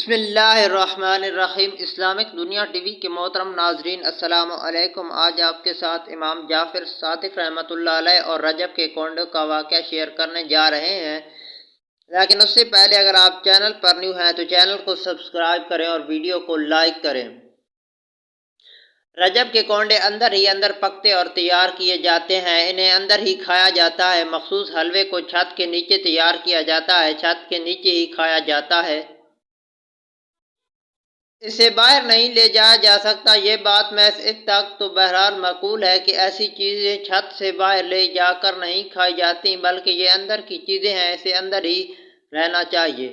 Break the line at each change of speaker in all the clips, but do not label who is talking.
بسم اللہ الرحمن الرحیم۔ اسلامک دنیا ٹی وی کے محترم ناظرین السلام علیکم۔ آج آپ کے ساتھ امام جعفر صادق رحمۃ اللہ علیہ اور رجب کے کونڈے کا واقعہ شیئر کرنے جا رہے ہیں، لیکن اس سے پہلے اگر آپ چینل پر نیو ہیں تو چینل کو سبسکرائب کریں اور ویڈیو کو لائک کریں۔ رجب کے کونڈے اندر ہی اندر پکتے اور تیار کیے جاتے ہیں، انہیں اندر ہی کھایا جاتا ہے۔ مخصوص حلوے کو چھت کے نیچے تیار کیا جاتا ہے، چھت کے نیچے ہی کھایا جاتا ہے، اسے باہر نہیں لے جایا جا سکتا۔ یہ بات محض اس تک تو بہرحال معقول ہے کہ ایسی چیزیں چھت سے باہر لے جا کر نہیں کھائی جاتی، بلکہ یہ اندر کی چیزیں ہیں، اسے اندر ہی رہنا چاہیے۔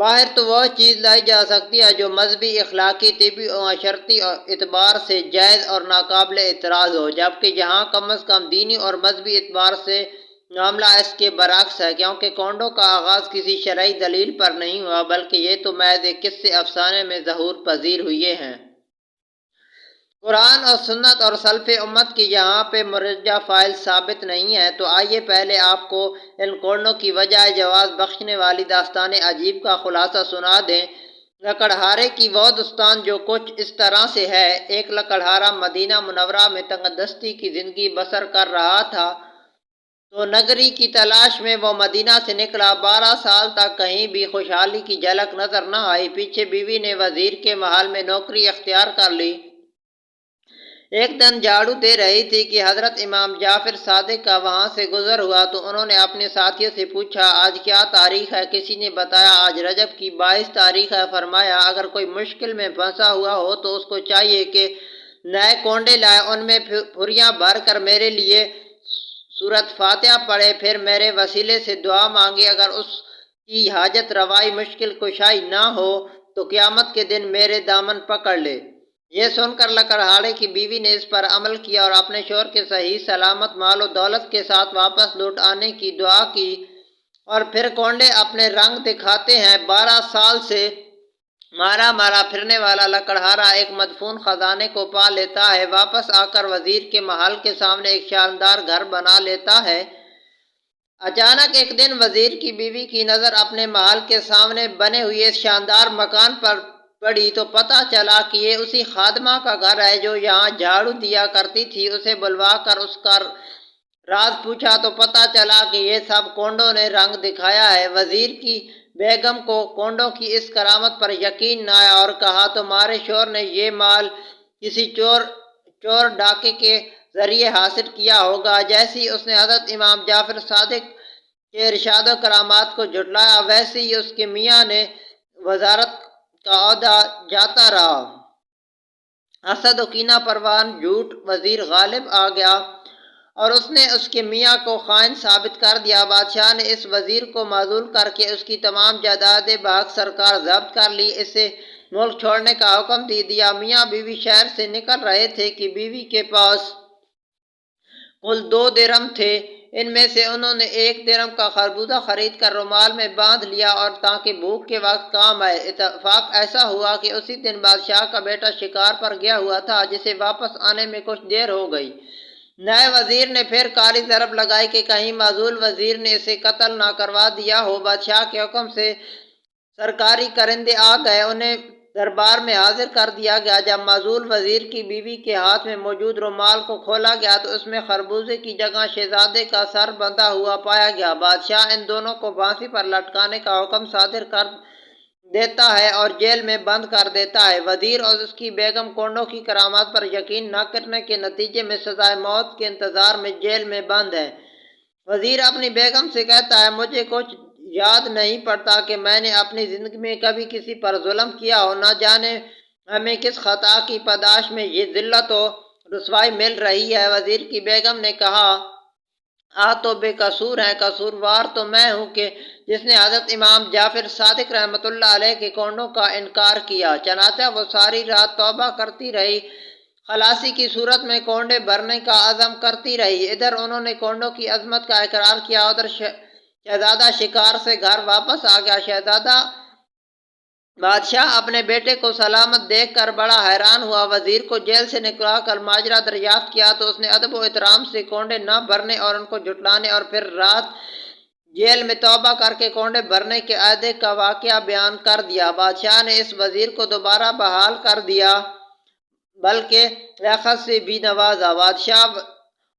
باہر تو وہ چیز لائی جا سکتی ہے جو مذہبی، اخلاقی، طبی اور معاشرتی اعتبار سے جائز اور ناقابل اعتراض ہو، جبکہ یہاں کم از کم دینی اور مذہبی اعتبار سے معاملہ اس کے برعکس ہے، کیونکہ کونڈوں کا آغاز کسی شرعی دلیل پر نہیں ہوا، بلکہ یہ تو محض ایک قصے افسانے میں ظہور پذیر ہوئے ہیں۔ قرآن اور سنت اور سلف امت کی یہاں پہ مرجع فائل ثابت نہیں ہے، تو آئیے پہلے آپ کو ان کونڈوں کی وجہ جواز بخشنے والی داستان عجیب کا خلاصہ سنا دیں۔ لکڑہارے کی وہ داستان جو کچھ اس طرح سے ہے: ایک لکڑہارا مدینہ منورہ میں تنگدستی کی زندگی بسر کر رہا تھا، تو نگری کی تلاش میں وہ مدینہ سے نکلا۔ 12 سال تک کہیں بھی خوشحالی کی جھلک نظر نہ آئی۔ پیچھے بیوی نے وزیر کے محل میں نوکری اختیار کر لی۔ ایک دن جھاڑو دے رہی تھی کہ حضرت امام جعفر صادق کا وہاں سے گزر ہوا، تو انہوں نے اپنے ساتھیوں سے پوچھا، آج کیا تاریخ ہے؟ کسی نے بتایا، آج رجب کی 22 تاریخ ہے۔ فرمایا، اگر کوئی مشکل میں پھنسا ہوا ہو تو اس کو چاہیے کہ نئے کونڈے لائے، ان میں پھریاں بھر کر میرے لیے سورۃ فاتحہ پڑھے، پھر میرے وسیلے سے دعا مانگے۔ اگر اس کی حاجت روائی، مشکل کشائی نہ ہو تو قیامت کے دن میرے دامن پکڑ لے۔ یہ سن کر لکڑہارے کی بیوی نے اس پر عمل کیا اور اپنے شوہر کے صحیح سلامت مال و دولت کے ساتھ واپس لوٹ آنے کی دعا کی، اور پھر کونڈے اپنے رنگ دکھاتے ہیں۔ 12 سال سے مارا مارا پھرنے والا لکڑہارا ایک مدفون خزانے کو پا لیتا ہے، واپس آ کر وزیر کے محل کے سامنے ایک شاندار گھر بنا لیتا ہے۔ اچانک ایک دن وزیر کی بیوی کی نظر اپنے محل کے سامنے بنے ہوئے اس شاندار مکان پر پڑی، تو پتہ چلا کہ یہ اسی خادمہ کا گھر ہے جو یہاں جھاڑو دیا کرتی تھی۔ اسے بلوا کر اس کا راز پوچھا تو پتہ چلا کہ یہ سب کونڈوں نے رنگ دکھایا ہے۔ وزیر کی بیگم کو کونڈوں کی اس کرامت پر یقین نہ آیا اور کہا، تمہارے شوہر نے یہ مال کسی چور ڈاکے کے ذریعے حاصل کیا ہوگا۔ جیسی اس نے حضرت امام جعفر صادق کے ارشاد و کرامات کو جھٹلایا، ویسے ہی اس کے میاں نے وزارت کا عہدہ جاتا رہا۔ حسد و کینہ پروان جھوٹ وزیر غالب آ گیا اور اس نے اس کے میاں کو خائن ثابت کر دیا۔ بادشاہ نے اس وزیر کو معزول کر کے اس کی تمام جائیدادیں بحق سرکار ضبط کر لی، اسے ملک چھوڑنے کا حکم دے دیا۔ میاں بیوی شہر سے نکل رہے تھے کہ بیوی کے پاس کل 2 درم تھے، ان میں سے انہوں نے 1 درم کا خربوزہ خرید کر رومال میں باندھ لیا اور تاکہ بھوک کے وقت کام آئے۔ اتفاق ایسا ہوا کہ اسی دن بادشاہ کا بیٹا شکار پر گیا ہوا تھا، جسے واپس آنے میں کچھ دیر ہو گئی۔ نئے وزیر نے پھر کاری ضرب لگائی کہ کہیں معزول وزیر نے اسے قتل نہ کروا دیا ہو۔ بادشاہ کے حکم سے سرکاری کرندے آ گئے، انہیں دربار میں حاضر کر دیا گیا۔ جب معزول وزیر کی بیوی کے ہاتھ میں موجود رومال کو کھولا گیا تو اس میں خربوزے کی جگہ شہزادے کا سر بندھا ہوا پایا گیا۔ بادشاہ ان دونوں کو پھانسی پر لٹکانے کا حکم صادر کر دیتا ہے اور جیل میں بند کر دیتا ہے۔ وزیر اور اس کی بیگم کونڈوں کی کرامات پر یقین نہ کرنے کے نتیجے میں سزائے موت کے انتظار میں جیل میں بند ہیں۔ وزیر اپنی بیگم سے کہتا ہے، مجھے کچھ یاد نہیں پڑتا کہ میں نے اپنی زندگی میں کبھی کسی پر ظلم کیا ہو، نہ جانے ہمیں کس خطا کی پاداش میں یہ ذلت و رسوائی مل رہی ہے۔ وزیر کی بیگم نے کہا، تو بے قصور ہیں، قصوروار تو میں ہوں کہ جس نے حضرت امام جعفر صادق رحمۃ اللہ علیہ کے کونڈوں کا انکار کیا۔ چنانچہ وہ ساری رات توبہ کرتی رہی، خلاصی کی صورت میں کونڈے بھرنے کا عزم کرتی رہی۔ ادھر انہوں نے کونڈوں کی عظمت کا اقرار کیا، ادھر شہزادہ شکار سے گھر واپس آ گیا۔ شہزادہ بادشاہ اپنے بیٹے کو سلامت دیکھ کر بڑا حیران ہوا۔ وزیر کو جیل سے نکلا کر ماجرا دریافت کیا تو اس نے ادب و احترام سے کونڈے نہ بھرنے اور ان کو جھٹلانے اور پھر رات جیل میں توبہ کر کے کونڈے بھرنے کے عہدے کا واقعہ بیان کر دیا۔ بادشاہ نے اس وزیر کو دوبارہ بحال کر دیا بلکہ لیاقت سے بھی نوازا۔ بادشاہ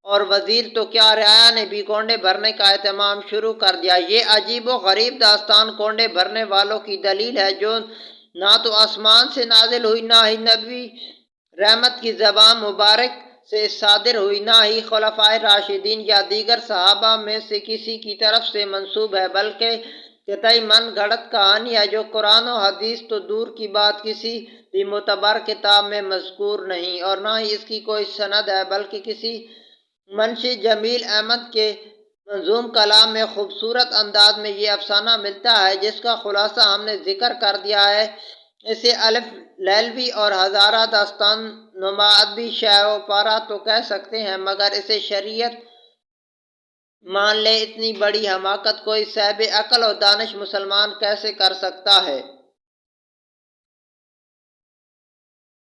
اور وزیر تو کیا، رعایا نے بھی کونڈے بھرنے کا اہتمام شروع کر دیا۔ یہ عجیب و غریب داستان کونڈے بھرنے والوں کی دلیل ہے جو نہ تو آسمان سے نازل ہوئی، نہ ہی نبی رحمت کی زبان مبارک سے صادر ہوئی، نہ ہی خلفائے راشدین یا دیگر صحابہ میں سے کسی کی طرف سے منسوب ہے، بلکہ قطعی من گھڑت کہانی ہے جو قرآن و حدیث تو دور کی بات کسی بھی معتبر کتاب میں مذکور نہیں، اور نہ ہی اس کی کوئی سند ہے، بلکہ کسی منشی جمیل احمد کے منظوم کلام میں خوبصورت انداز میں یہ افسانہ ملتا ہے جس کا خلاصہ ہم نے ذکر کر دیا ہے۔ اسے الف لیلوی اور ہزارہ داستان نما ادبی شہ و پارہ تو کہہ سکتے ہیں، مگر اسے شریعت مان لے، اتنی بڑی حماقت کوئی صاحب عقل و دانش مسلمان کیسے کر سکتا ہے؟